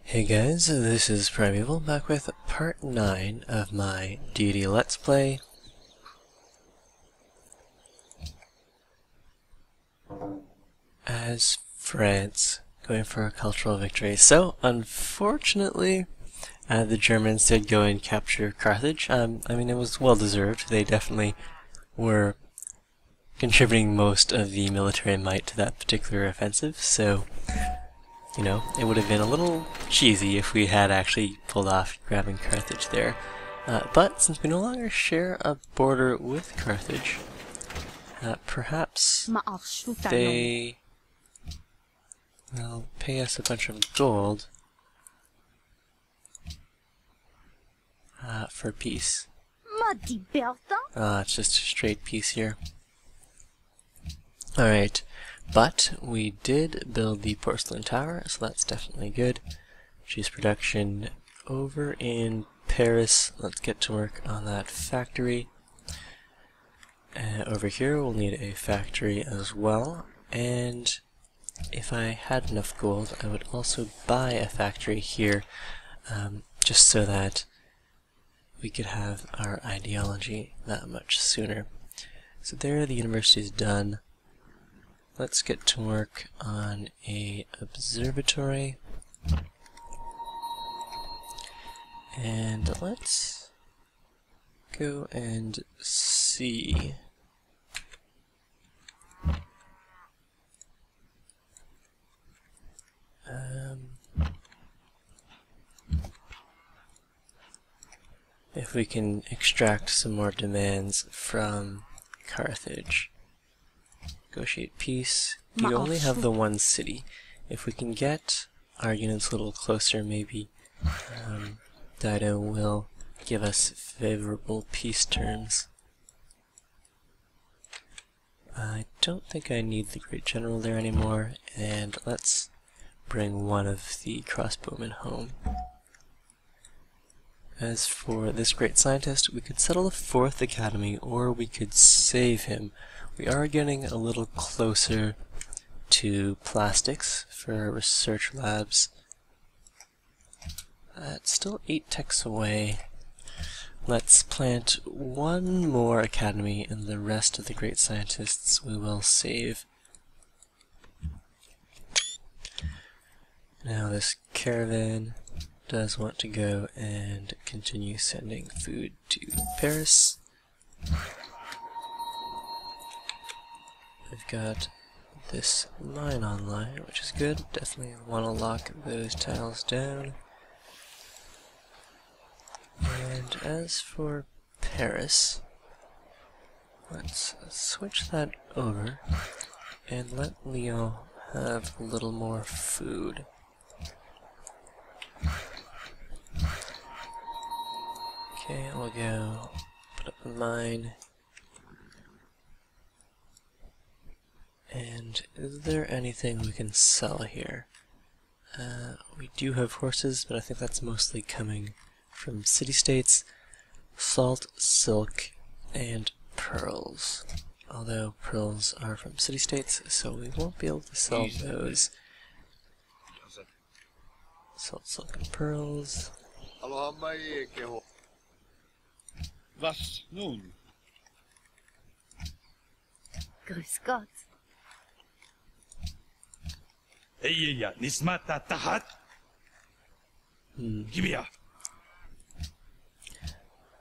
Hey guys, this is Primeval, back with part 9 of my Deity Let's Play. As France, going for a cultural victory. So, unfortunately, the Germans did go and capture Carthage. I mean, it was well deserved. They definitely were contributing most of the military might to that particular offensive, so you know, it would have been a little cheesy if we had actually pulled off grabbing Carthage there. But since we no longer share a border with Carthage, perhaps they will pay us a bunch of gold for peace. It's just a straight peace here. Alright. But we did build the porcelain tower, so that's definitely good. Cheese production over in Paris. Let's get to work on that factory. Over here we'll need a factory as well. And if I had enough gold, I would also buy a factory here, just so that we could have our ideology that much sooner. So there, the university is done. Let's get to work on a observatory, and let's go and see. If we can extract some more demands from Carthage. Negotiate peace. You only have the one city. If we can get our units a little closer, maybe Dido will give us favorable peace terms. I don't think I need the Great General there anymore, and let's bring one of the crossbowmen home. As for this great scientist, we could settle the 4th Academy, or we could save him. We are getting a little closer to plastics for research labs. It's still 8 techs away. Let's plant one more academy, and the rest of the great scientists we will save. Now this caravan does want to go and continue sending food to Paris. We've got this mine online, which is good. Definitely want to lock those tiles down. And as for Paris, let's switch that over and let Lyon have a little more food. Okay, we'll go put up a mine. And is there anything we can sell here? We do have horses, but I think that's mostly coming from city-states. Salt, silk, and pearls. Although pearls are from city-states, so we won't be able to sell those. Salt, silk, and pearls. Was nun? Grüß Gott. Hey, nismata tahat. Gibia.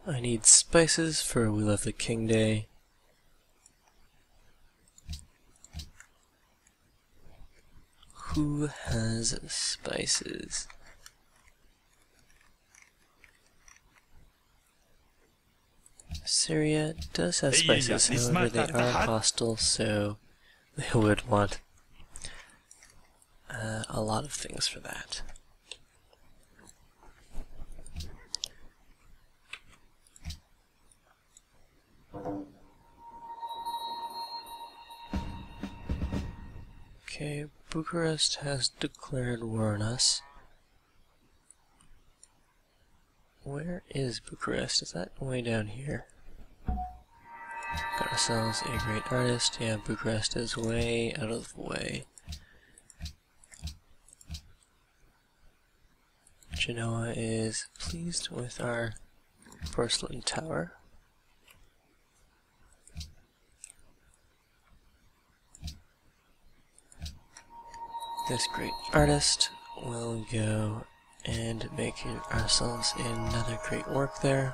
I need spices for We Love the King Day. Who has spices? Syria does have spices, however they are hostile, so they would want a lot of things for that. Okay, Bucharest has declared war on us. Where is Bucharest? Is that way down here? Got ourselves a great artist. Yeah, Bucharest is way out of the way. Genoa is pleased with our porcelain tower. This great artist will go and make ourselves another great work there.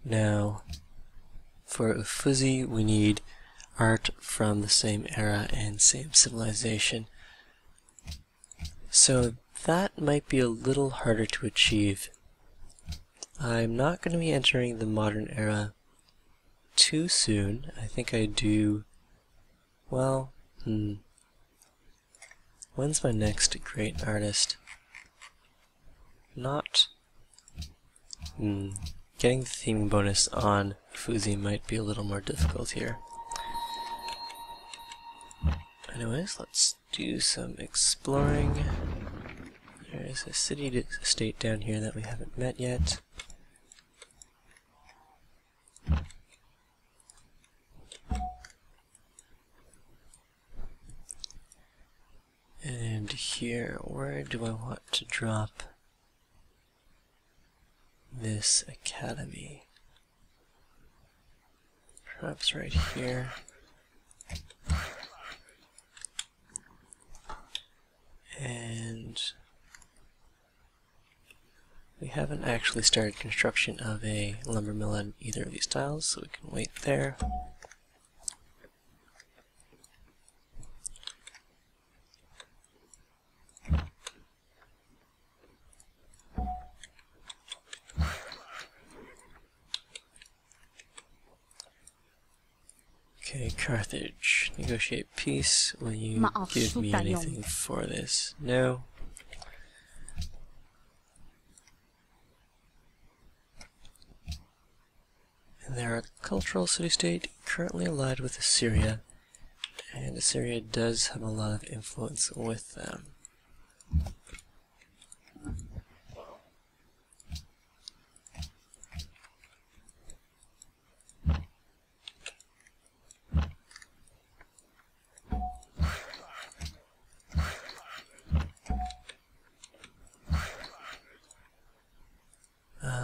Now, for Uffizi, we need art from the same era and same civilization. So that might be a little harder to achieve. I'm not going to be entering the modern era too soon. I think I do. Well, when's my next great artist? Not. Getting the theming bonus on Uffizi might be a little more difficult here. Anyways, let's do some exploring. There's a city-state down here that we haven't met yet. And here, where do I want to drop this academy? Perhaps right here. And we haven't actually started construction of a lumber mill on either of these tiles, so we can wait there. Okay, Carthage. Negotiate peace. Will you give me anything for this? No. And they're a cultural city-state currently allied with Assyria, and Assyria does have a lot of influence with them.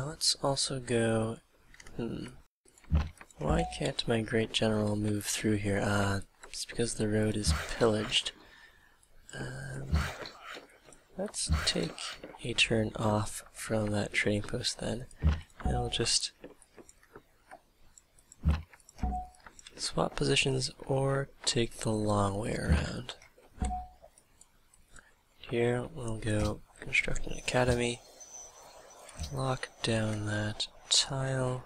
Let's also go... Why can't my great general move through here? It's because the road is pillaged. Let's take a turn off from that trading post then, and we'll just swap positions or take the long way around. Here we'll go construct an academy, lock down that tile.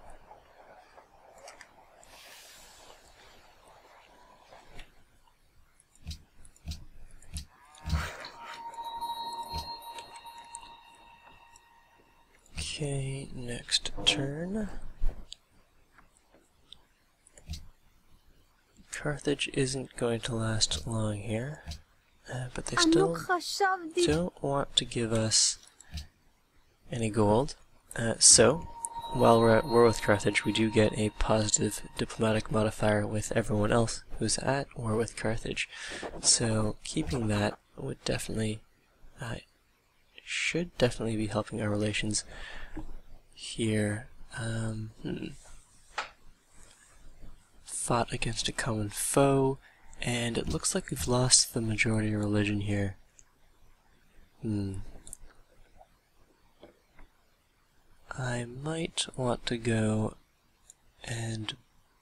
Okay, next turn. Carthage isn't going to last long here, but they still don't want to give us any gold. So, while we're at war with Carthage, we do get a positive diplomatic modifier with everyone else who's at war with Carthage. So, keeping that would definitely, should definitely be helping our relations here. Fought against a common foe, and it looks like we've lost the majority of religion here. I might want to go and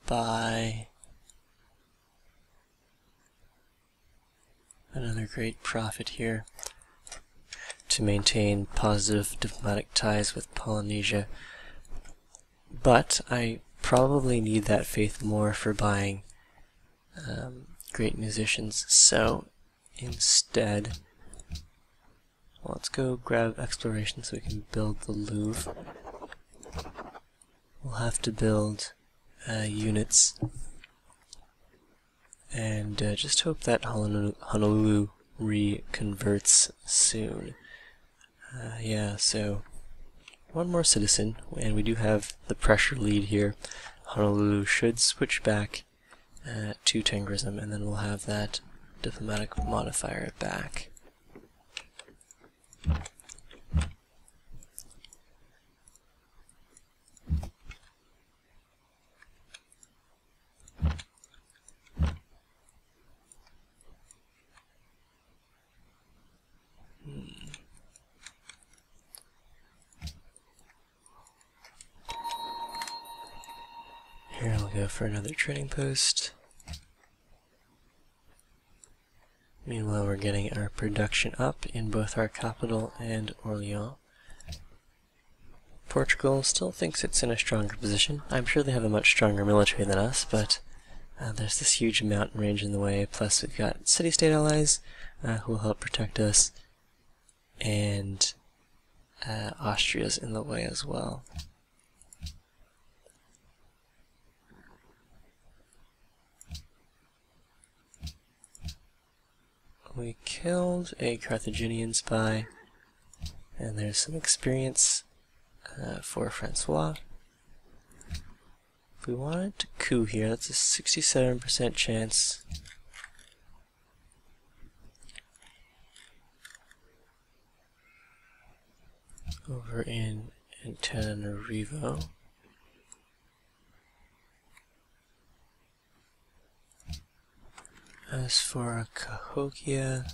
buy another great prophet here to maintain positive diplomatic ties with Polynesia, but I probably need that faith more for buying great musicians, so instead let's go grab exploration so we can build the Louvre. We'll have to build units, and just hope that Honolulu reconverts soon. Yeah, so one more citizen, and we do have the pressure lead here. Honolulu should switch back to Tengrism, and then we'll have that diplomatic modifier back. Here I'll go for another trading post. Meanwhile, we're getting our production up in both our capital and Orléans. Portugal still thinks it's in a stronger position. I'm sure they have a much stronger military than us, but there's this huge mountain range in the way, plus we've got city-state allies who will help protect us, and Austria's in the way as well. We killed a Carthaginian spy, and there's some experience for Francois. If we wanted to coup here, that's a 67% chance. Over in Antananarivo. As for Cahokia,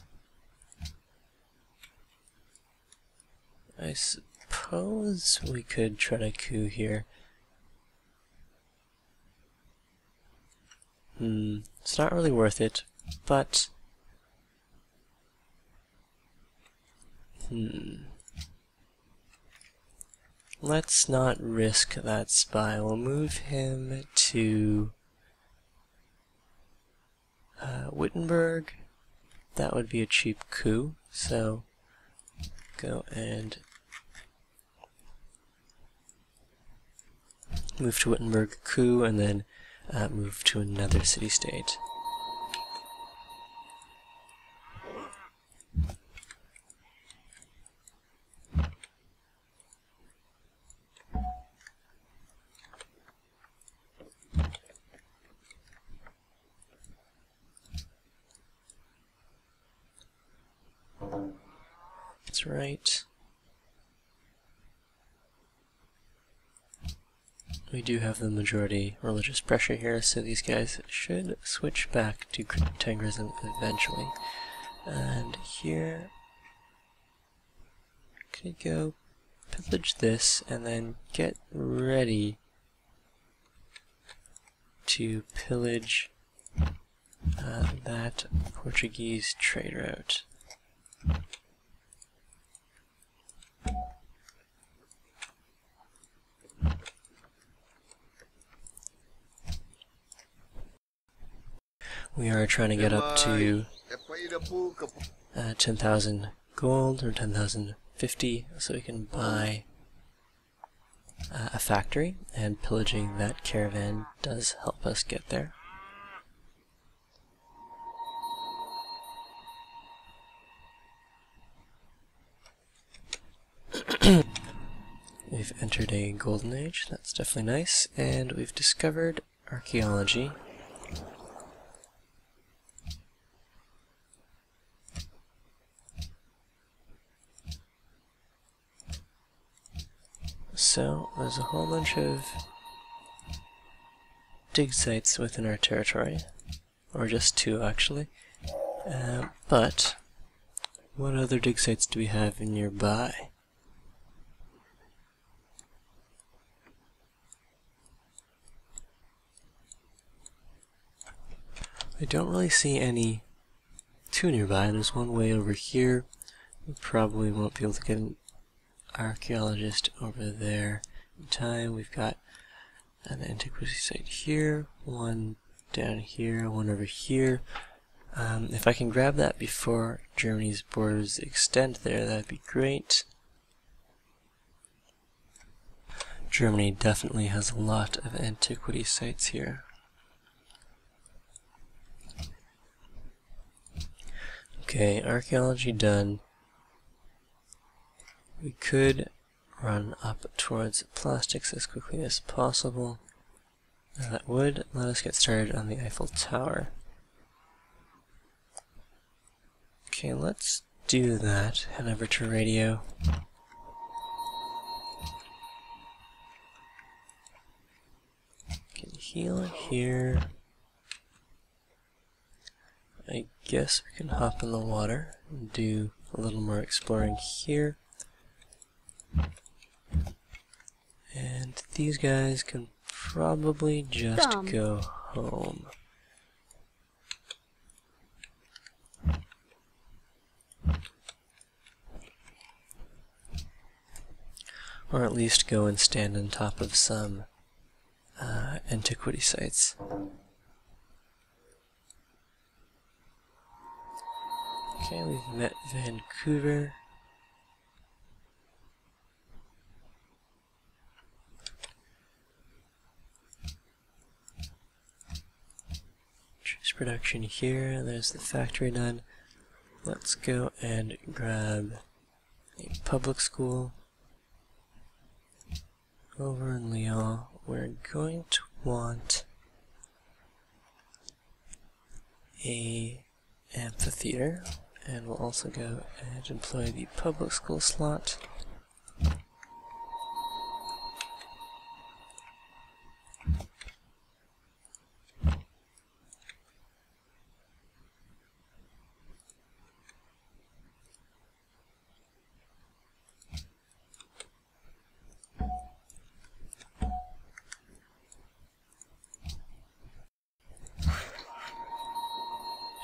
I suppose we could try to coup here. It's not really worth it, but let's not risk that spy. We'll move him to Wittenberg. That would be a cheap coup, so go and move to Wittenberg, coup, and then move to another city-state. That's right. We do have the majority religious pressure here, so these guys should switch back to Tengrism eventually. And here, could go pillage this and then get ready to pillage that Portuguese trade route. We are trying to get up to 10,000 gold, or 10,050, so we can buy a factory, and pillaging that caravan does help us get there. We've entered a golden age, that's definitely nice, and we've discovered archaeology. So, there's a whole bunch of dig sites within our territory, or just two actually, but what other dig sites do we have nearby? I don't really see any too nearby. There's one way over here. We probably won't be able to get an archaeologist over there in time. We've got an antiquity site here, one down here, one over here. If I can grab that before Germany's borders extend there, that'd be great. Germany definitely has a lot of antiquity sites here. Okay, archaeology done. We could run up towards plastics as quickly as possible. Now that would let us get started on the Eiffel Tower. Okay, let's do that, head over to radio. Can heal here. I guess we can hop in the water and do a little more exploring here. And these guys can probably just go home. Or at least go and stand on top of some antiquity sites. Okay, we've met Vancouver. Cheese production here, there's the factory done. Let's go and grab a public school. Over in Lyon, we're going to want a amphitheater, and we'll also go and employ the public school slot.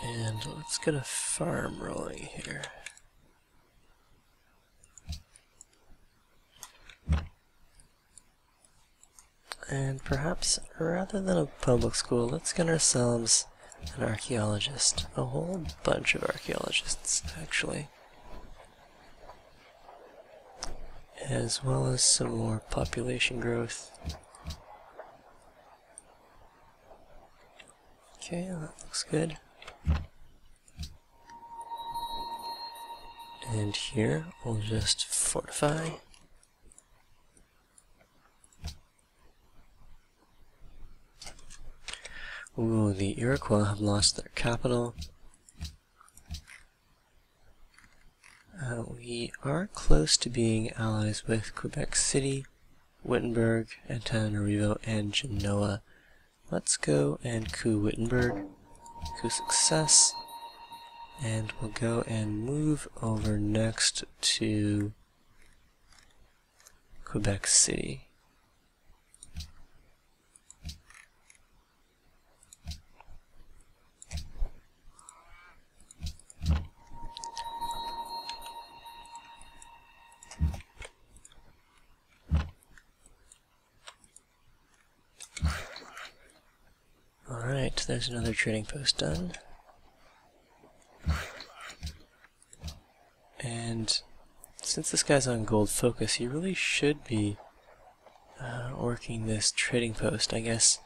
And let's get a farm rolling here. And perhaps, rather than a public school, let's get ourselves an archaeologist. A whole bunch of archaeologists, actually. As well as some more population growth. Okay, that looks good. And here, we'll just fortify. Ooh, the Iroquois have lost their capital. We are close to being allies with Quebec City, Wittenberg, Antananarivo, and Genoa. Let's go and coup Wittenberg. Coup success. And we'll go and move over next to Quebec City. Alright, there's another trading post done. And since this guy's on gold focus, he really should be working this trading post. I guess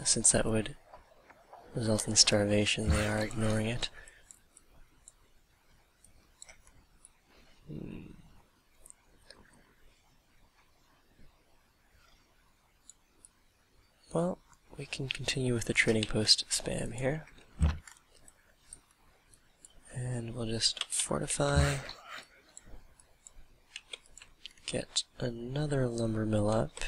since that would result in starvation, they are ignoring it. Well, we can continue with the trading post spam here. And we'll just fortify, get another lumber mill up,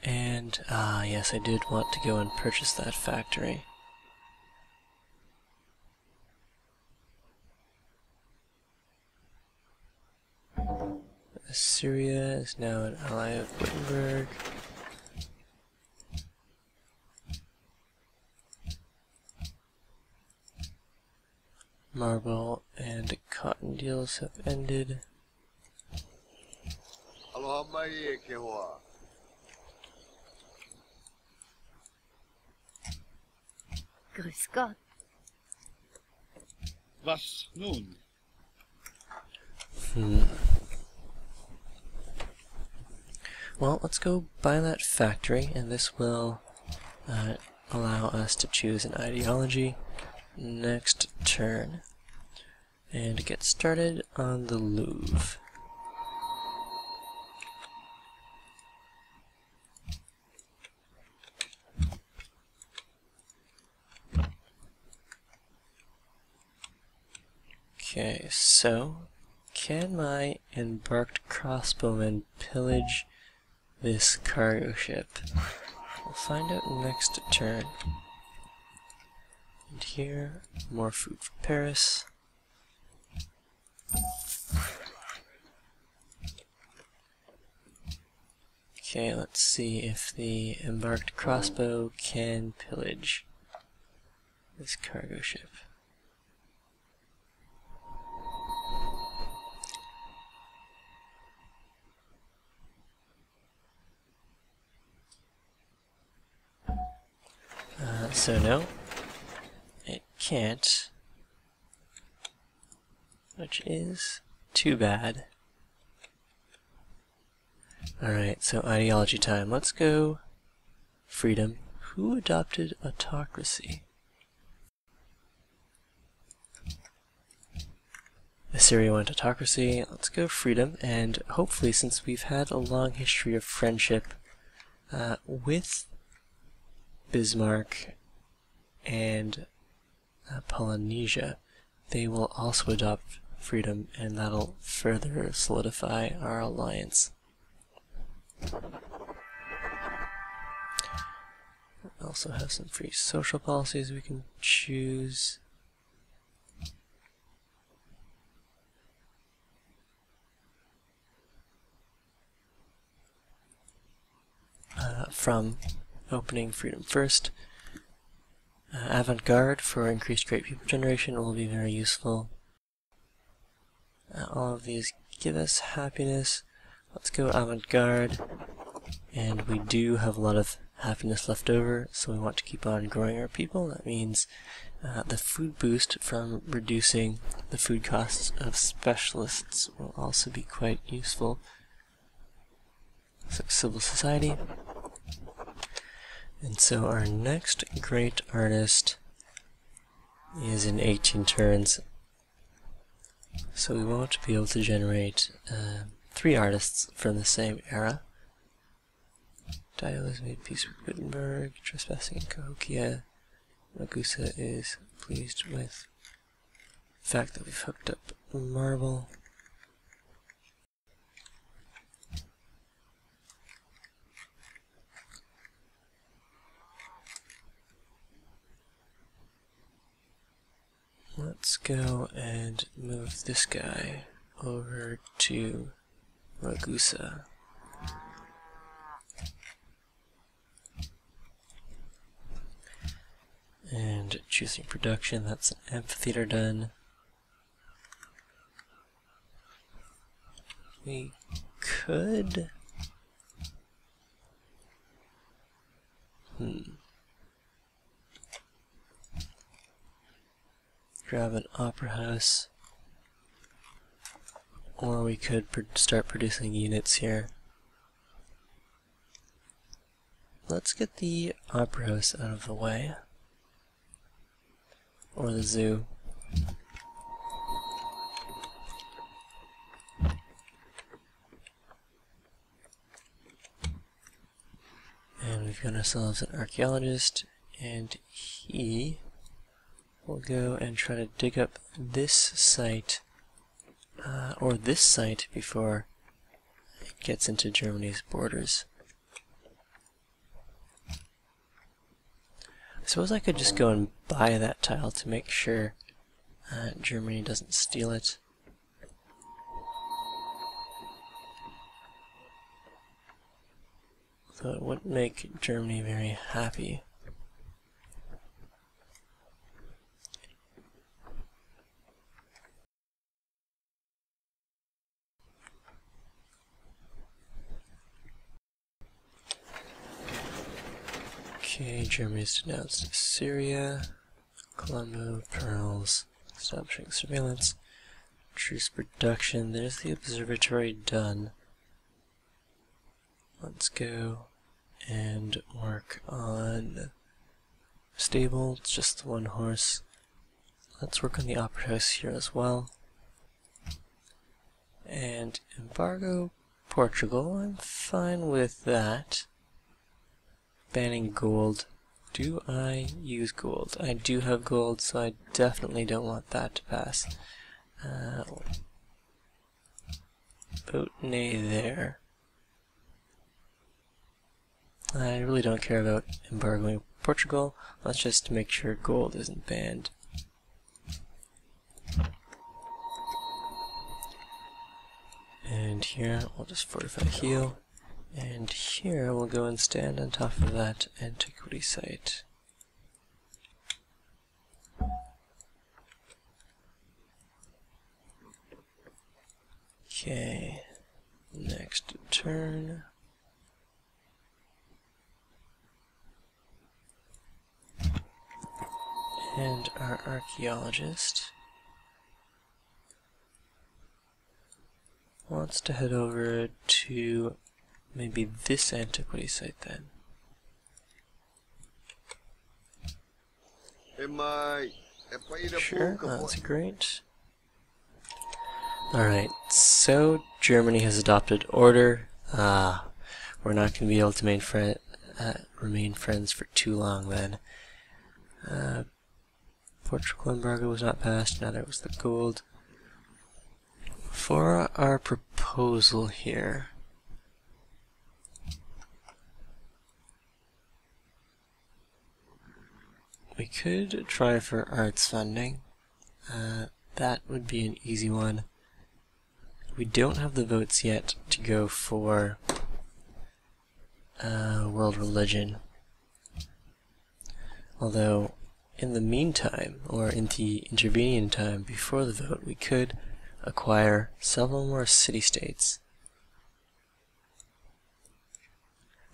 and yes, I did want to go and purchase that factory. Assyria is now an ally of Wittenberg. Marble and cotton deals have ended. Grüß Gott. Was nun? Well, let's go buy that factory, and this will allow us to choose an ideology next turn and get started on the Louvre. Okay, so can my embarked crossbowmen pillage this cargo ship? We'll find out next turn. And here, more food for Paris. Okay, let's see if the embarked crossbow can pillage this cargo ship. So no, it can't, which is too bad. Alright, so ideology time. Let's go freedom. Who adopted autocracy? Assyria went autocracy. Let's go freedom, and hopefully, since we've had a long history of friendship with Bismarck and Polynesia, they will also adopt freedom, and that'll further solidify our alliance. We also have some free social policies we can choose. From opening freedom first. Avant-garde for increased great people generation will be very useful. All of these give us happiness. Let's go avant-garde. And we do have a lot of happiness left over, so we want to keep on growing our people. That means the food boost from reducing the food costs of specialists will also be quite useful. So civil society. And so our next great artist is in 18 turns. So we won't be able to generate 3 artists from the same era. Dio has made peace with Wittenberg, trespassing in Cahokia. Ragusa is pleased with the fact that we've hooked up marble. Let's go and move this guy over to Ragusa. And choosing production, that's an amphitheater done. We could... grab an opera house, or we could start producing units here. Let's get the opera house out of the way, or the zoo. And we've got ourselves an archaeologist, and he will go and try to dig up this site, or this site before it gets into Germany's borders. I suppose I could just go and buy that tile to make sure Germany doesn't steal it. Though it wouldn't make Germany very happy. Okay, Germany's denounced Syria, Colombo, pearls, establishing surveillance, truce production. There's the observatory done. Let's go and work on stable, it's just the 1 horse. Let's work on the opera house here as well. And embargo Portugal, I'm fine with that. Banning gold. Do I use gold? I do have gold, so I definitely don't want that to pass. Boat nay there. I really don't care about embargoing Portugal. Let's just make sure gold isn't banned. And here we'll just fortify heal. And here we'll go and stand on top of that antiquity site. Okay, next turn. And our archaeologist wants to head over to maybe this antiquity site then. Sure, that's great. Alright, so Germany has adopted order. We're not going to be able to remain friends for too long then. Portugal embargo was not passed, neither was the gold. For our proposal here, we could try for arts funding. That would be an easy one. We don't have the votes yet to go for world religion. Although, in the meantime, or in the intervening time before the vote, we could acquire several more city-states.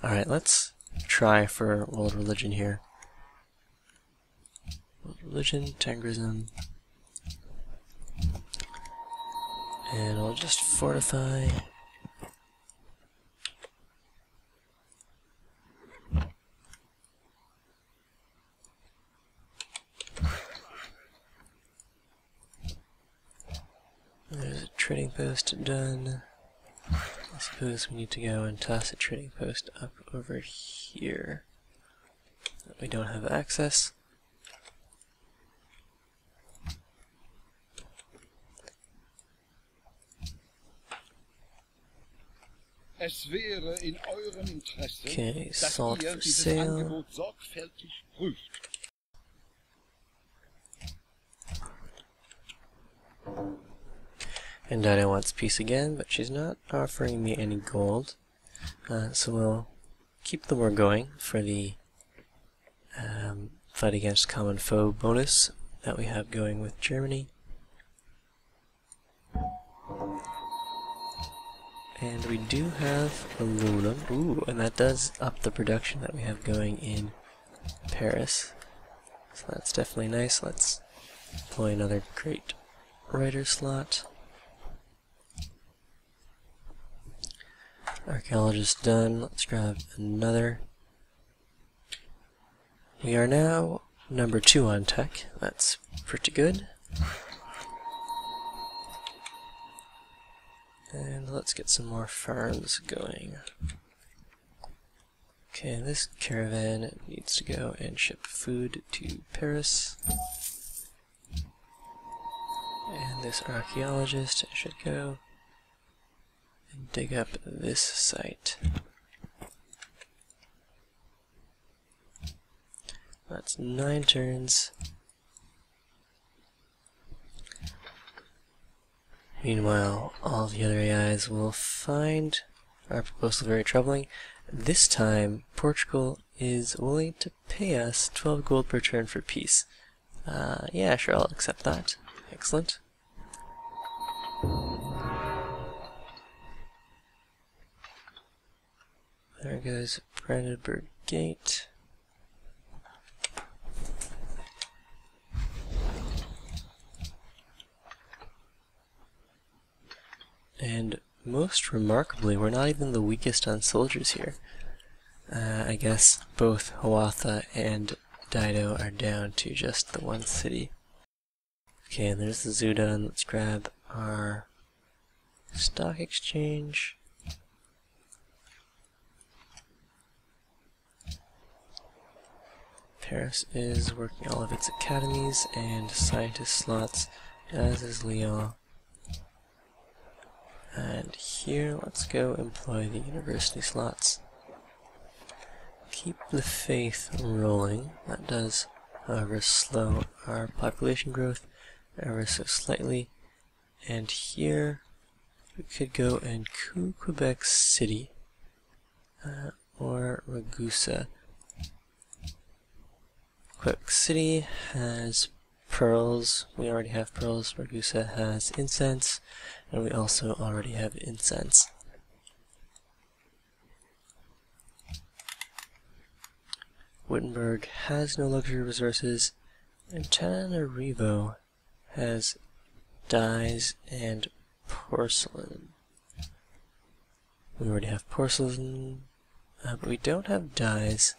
Alright, let's try for world religion here. World religion, Tengrism. And we'll just fortify. There's a trading post done. I suppose we need to go and toss a trading post up over here. We don't have access. Es wäre in eurem Interesse, Okay, dass salt ihr for dieses sale. Angebot sorgfältig prüft. And Deity wants peace again, but she's not offering me any gold. So we'll keep the war going for the fight against common foe bonus that we have going with Germany. And we do have aluminum. Ooh, and that does up the production that we have going in Paris. So that's definitely nice. Let's deploy another great writer slot. Archaeologist done. Let's grab another. We are now number 2 on tech. That's pretty good. And let's get some more farms going. Okay, this caravan needs to go and ship food to Paris. And this archaeologist should go and dig up this site. That's 9 turns. Meanwhile, all the other AIs will find our proposal very troubling. This time, Portugal is willing to pay us 12 gold per turn for peace. Yeah, sure, I'll accept that. Excellent. There goes Brandenburg Gate. And most remarkably, we're not even the weakest on soldiers here. I guess both Hawatha and Dido are down to just the one city. Okay, and there's the Zudan. Let's grab our stock exchange. Paris is working all of its academies and scientist slots, as is Lyon. And here, let's go employ the university slots. Keep the faith rolling. That does, however, slow our population growth ever so slightly. And here, we could go and coup Quebec City, or Ragusa. Quebec City has pearls. We already have pearls. Ragusa has incense, and we also already have incense. Wittenberg has no luxury resources, and Tananarivo has dyes and porcelain. We already have porcelain, but we don't have dyes.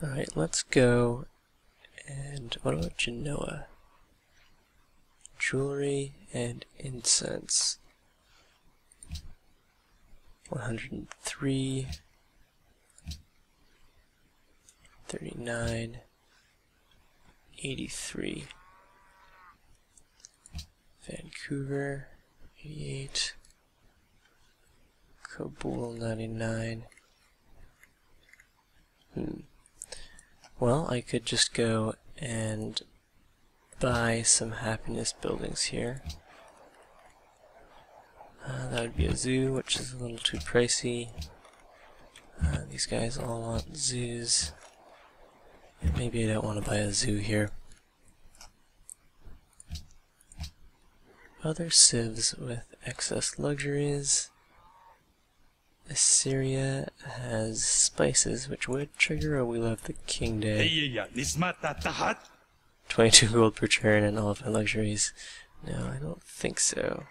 Alright, let's go, and what about Genoa? Jewelry and incense. 103, 39, 83. Vancouver, 88. Kabul, 99. Well, I could just go and buy some happiness buildings here. That would be a zoo, which is a little too pricey. These guys all want zoos. Maybe I don't want to buy a zoo here. Other civs with excess luxuries. Assyria has spices, which would trigger a Wheel of the King Day. 22 gold per turn and all of my luxuries. No, I don't think so.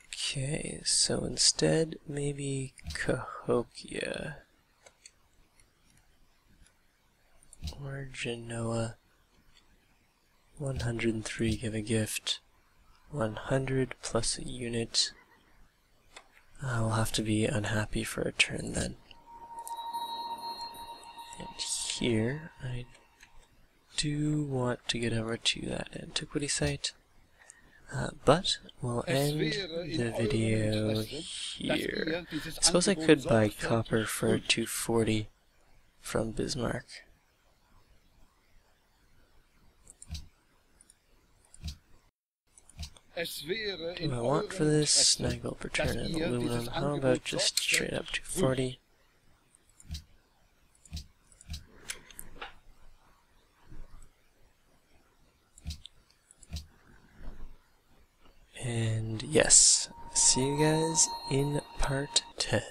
Okay, so instead, maybe Cahokia. Or Genoa. 103, give a gift. 100 plus a unit. I'll have to be unhappy for a turn then. And here, I do want to get over to that antiquity site. But we'll end the video here. I suppose I could buy copper for 240 from Bismarck. What do I want for this? 9 gold per turn and aluminum. How about just straight up 240? And yes, see you guys in part 10.